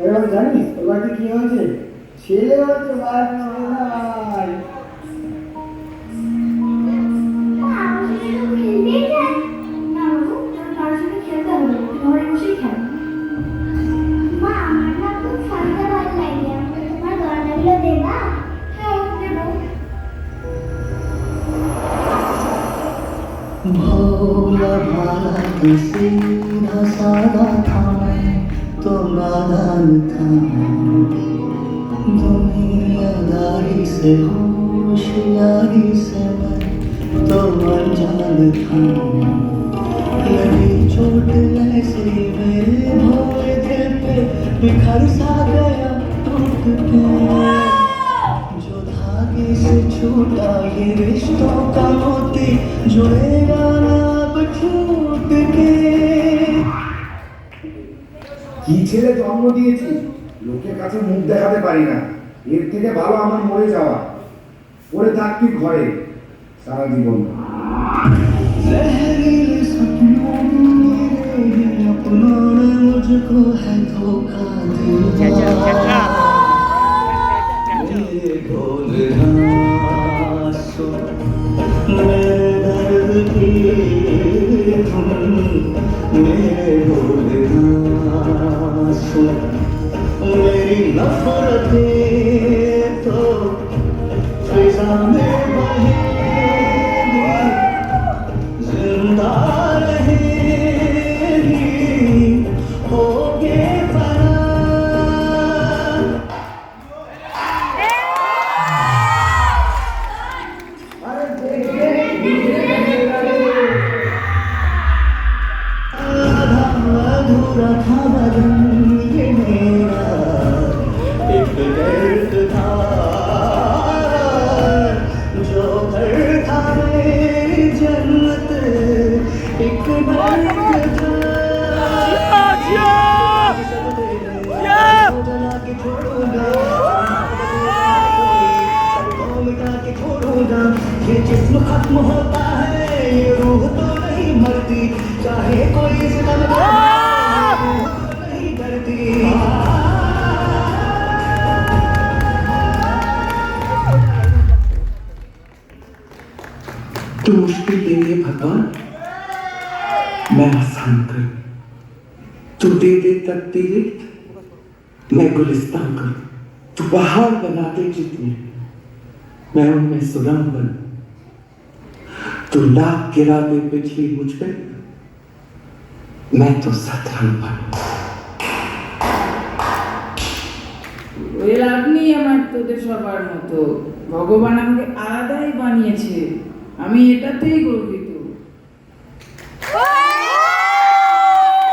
এবার জানিস তোর বাড়িতে কি হয়েছে? ছেলে হচ্ছে বাচ্চাই। भोला भाला सीधा सादा था मैं तो नादान था। दुनियादारी से होशियारी से मैं तो अनजान था। लगी चोट ऐसी मेरे भोले दिल पे बिखर सा गया टूट के। जो धागे से छूटा ये रिश्तों का मोती जुड़ेगा ना अब छूट के। কি ছেলে জন্ম দিয়েছি, লোকের কাছে মুখ দেখাতে পারি না। এর থেকে ভালো আমার মরে যাওয়া। পড়ে থাক তুই ঘরে সারা জীবন। जहरीले सपनों मेरे अपनों ने मुझको है धोखा दिया। मेरे ढोल आंसू मेरे दर्द की धुन। मेरे ढोल आंसू मेरी नफरतें तो फिजा में बहेगी। जिंदा रहेगी होगे फना। আরে দেখে आधा अधूरा था बदन ये मेरा एक दर्द था। जो घर था मेरी जन्नत एक दर्द था। जला के छोड़ूंगा मिटा के छोड़ूंगा। ये जिस्म खत्म होता है ये रूह तो नहीं मरती। चाहे कोई सितम करे, रूह तो नहीं डरती। तू मुश्किल दे दे भगवान मैं आसान कर। तू दे दे तकदीर मैं गुलिस्तान कर। तू पहाड़ बना दे जितने मैं उनमें सुरंग बन। तू लाख गिरा दे बिजली मुझ पे मैं तो सतरंग बन। ওই লাভ নেই আমার তোদের সবার মতো। ভগবান আমাকে আলাদাই বানিয়েছে, আমি এটাতেই গর্বিত।